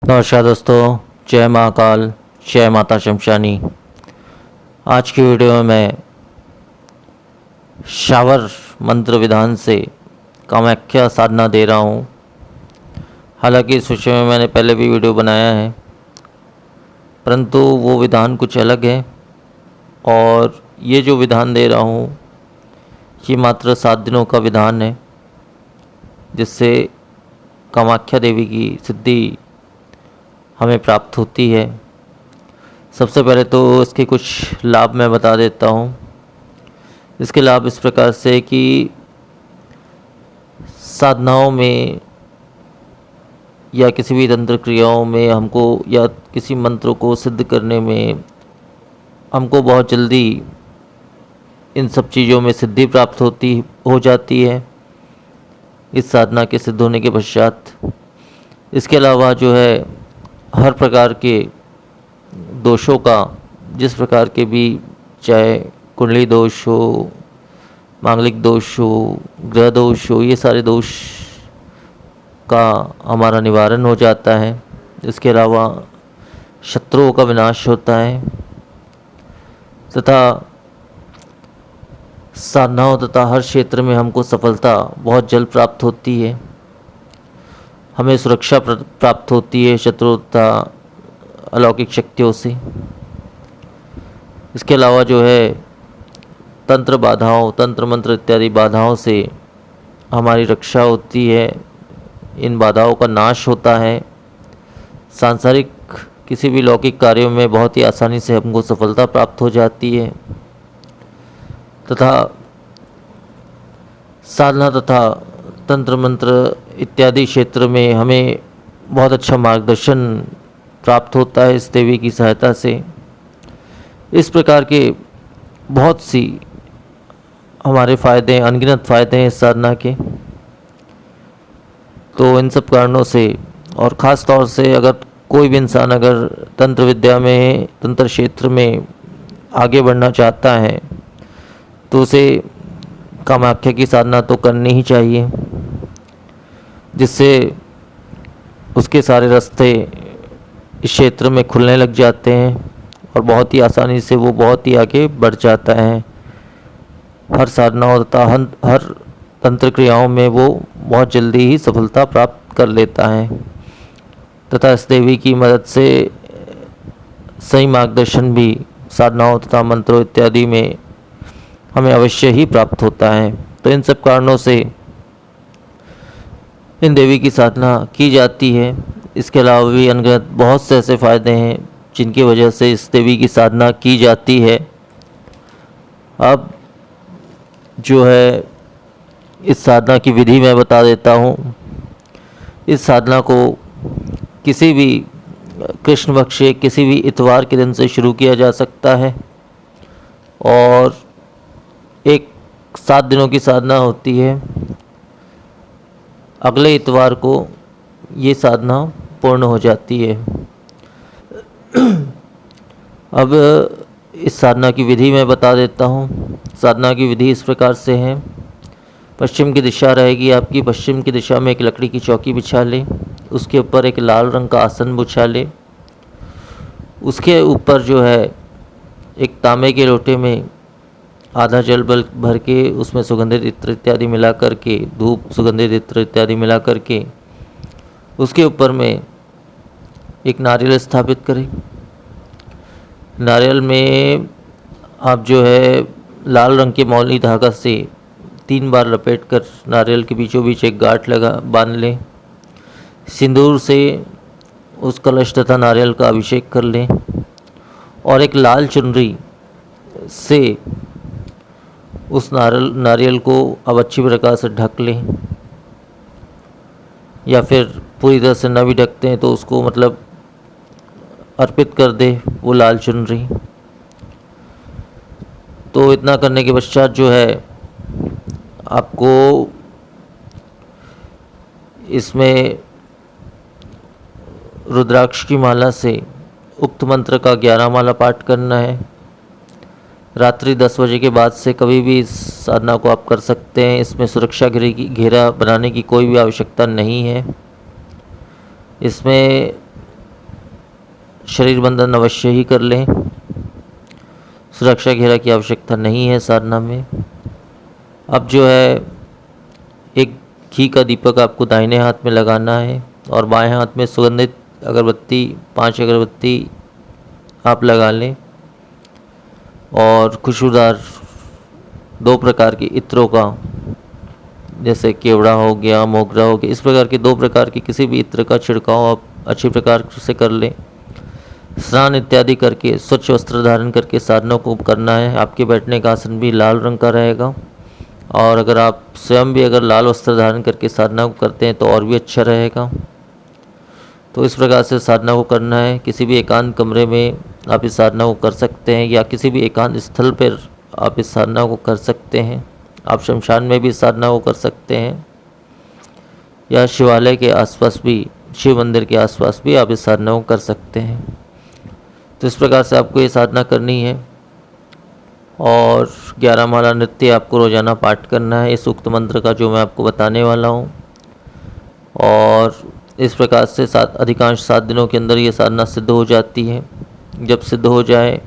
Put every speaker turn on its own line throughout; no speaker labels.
नमस्कार दोस्तों, जय महाकाल, जय माता शमशानी। आज की वीडियो में मैं शावर मंत्र विधान से कामाख्या साधना दे रहा हूँ। हालांकि इस विषय में मैंने पहले भी वीडियो बनाया है, परंतु वो विधान कुछ अलग है और ये जो विधान दे रहा हूँ ये मात्र 7 दिनों का विधान है, जिससे कामाख्या देवी की सिद्धि हमें प्राप्त होती है। सबसे पहले तो इसके कुछ लाभ मैं बता देता हूँ। इसके लाभ इस प्रकार से कि साधनाओं में या किसी भी तंत्र क्रियाओं में हमको या किसी मंत्र को सिद्ध करने में हमको बहुत जल्दी इन सब चीज़ों में सिद्धि प्राप्त हो जाती है इस साधना के सिद्ध होने के पश्चात। इसके अलावा जो है हर प्रकार के दोषों का, जिस प्रकार के भी, चाहे कुंडली दोष हो, मांगलिक दोष हो, ग्रह दोष हो, ये सारे दोष का हमारा निवारण हो जाता है। इसके अलावा शत्रुओं का विनाश होता है तथा साधनाओं तथा हर क्षेत्र में हमको सफलता बहुत जल्द प्राप्त होती है। हमें सुरक्षा प्राप्त होती है शत्रु तथा अलौकिक शक्तियों से। इसके अलावा जो है तंत्र बाधाओं, तंत्र मंत्र इत्यादि बाधाओं से हमारी रक्षा होती है, इन बाधाओं का नाश होता है। सांसारिक किसी भी लौकिक कार्यों में बहुत ही आसानी से हमको सफलता प्राप्त हो जाती है तथा साधना तथा तंत्र मंत्र इत्यादि क्षेत्र में हमें बहुत अच्छा मार्गदर्शन प्राप्त होता है इस देवी की सहायता से। इस प्रकार के बहुत सी हमारे फ़ायदे, अनगिनत फ़ायदे हैं इस साधना के। तो इन सब कारणों से, और ख़ास तौर से अगर कोई भी इंसान अगर तंत्र विद्या में, तंत्र क्षेत्र में आगे बढ़ना चाहता है तो उसे कामाख्या की साधना तो करनी ही चाहिए, जिससे उसके सारे रास्ते इस क्षेत्र में खुलने लग जाते हैं और बहुत ही आसानी से वो बहुत ही आगे बढ़ जाता है। हर साधनाओं तथा हर तंत्र क्रियाओं में वो बहुत जल्दी ही सफलता प्राप्त कर लेता है तथा इस देवी की मदद से सही मार्गदर्शन भी साधनाओं तथा मंत्रों इत्यादि में हमें अवश्य ही प्राप्त होता है। तो इन सब कारणों से इन देवी की साधना की जाती है। इसके अलावा भी अनगिनत बहुत से ऐसे फ़ायदे हैं जिनकी वजह से इस देवी की साधना की जाती है। अब जो है इस साधना की विधि मैं बता देता हूँ। इस साधना को किसी भी कृष्ण पक्ष के किसी भी इतवार के दिन से शुरू किया जा सकता है और एक 7 दिनों की साधना होती है। अगले इतवार को ये साधना पूर्ण हो जाती है। अब इस साधना की विधि मैं बता देता हूँ। साधना की विधि इस प्रकार से है। पश्चिम की दिशा रहेगी आपकी। पश्चिम की दिशा में एक लकड़ी की चौकी बिछा लें, उसके ऊपर एक लाल रंग का आसन बिछा लें। उसके ऊपर जो है एक तांबे के लोटे में आधा जल भर के उसमें सुगंधित इत्र इत्यादि मिला करके, धूप, सुगंधित इत्र इत्यादि मिला करके उसके ऊपर में एक नारियल स्थापित करें। नारियल में आप जो है लाल रंग के मौली धागा से 3 बार लपेटकर नारियल के बीचों बीच एक गांठ बांध लें। सिंदूर से उस कलश तथा नारियल का अभिषेक कर लें और एक लाल चुनरी से उस नारियल को अब अच्छी प्रकार से ढक लें, या फिर पूरी तरह से न भी ढकते हैं तो उसको मतलब अर्पित कर दे वो लाल चुनरी। तो इतना करने के पश्चात जो है आपको इसमें रुद्राक्ष की माला से उक्त मंत्र का 11 माला पाठ करना है। रात्रि 10 बजे के बाद से कभी भी इस साधना को आप कर सकते हैं। इसमें सुरक्षा घेरा बनाने की कोई भी आवश्यकता नहीं है। इसमें शरीर बंधन अवश्य ही कर लें। सुरक्षा घेरा की आवश्यकता नहीं है साधना में। अब जो है एक घी का दीपक आपको दाहिने हाथ में लगाना है और बाएं हाथ में सुगंधित अगरबत्ती 5 अगरबत्ती आप लगा लें और खुशबूदार 2 प्रकार के इत्रों का, जैसे केवड़ा हो गया, मोगरा हो गया, इस प्रकार के 2 प्रकार के किसी भी इत्र का छिड़काव आप अच्छी प्रकार से कर लें। स्नान इत्यादि करके स्वच्छ वस्त्र धारण करके साधना को करना है। आपके बैठने का आसन भी लाल रंग का रहेगा और अगर आप स्वयं भी अगर लाल वस्त्र धारण करके साधना को करते हैं तो और भी अच्छा रहेगा। तो इस प्रकार से साधना को करना है। किसी भी एकांत कमरे में आप इस साधना को कर सकते हैं या किसी भी एकांत स्थल पर आप इस साधना को कर सकते हैं। आप शमशान में भी इस साधना को कर सकते हैं या शिवालय के आसपास भी, शिव मंदिर के आसपास भी आप इस साधना को कर सकते हैं। तो इस प्रकार से आपको ये साधना करनी है और 11 माला नृत्य आपको रोज़ाना पाठ करना है इस उक्त मंत्र का जो मैं आपको बताने वाला हूँ। और इस प्रकार से अधिकांश 7 दिनों के अंदर ये साधना सिद्ध हो जाती है। जब सिद्ध हो जाए,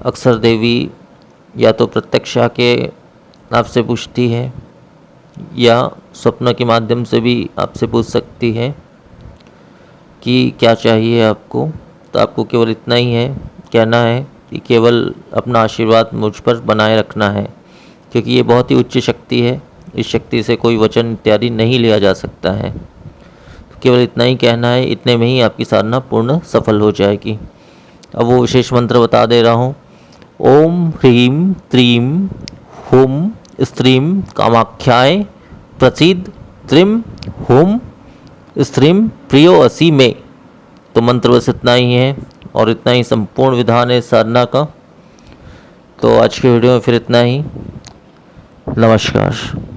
अक्सर देवी या तो प्रत्यक्ष आके आपसे पूछती है या स्वप्न के माध्यम से भी आपसे पूछ सकती है कि क्या चाहिए आपको। तो आपको केवल इतना ही है कहना है कि केवल अपना आशीर्वाद मुझ पर बनाए रखना है, क्योंकि ये बहुत ही उच्च शक्ति है। इस शक्ति से कोई वचन इत्यादि नहीं लिया जा सकता है। तो केवल इतना ही कहना है, इतने में ही आपकी साधना पूर्ण सफल हो जाएगी। अब वो विशेष मंत्र बता दे रहा हूँ। ओम ह्रीं त्रीं हुम स्त्रीं कामाख्याय प्रसीद त्रिं हुम स्त्रीं प्रियो असि में। तो मंत्र बस इतना ही है और इतना ही संपूर्ण विधान है साधना का। तो आज के वीडियो में फिर इतना ही। नमस्कार।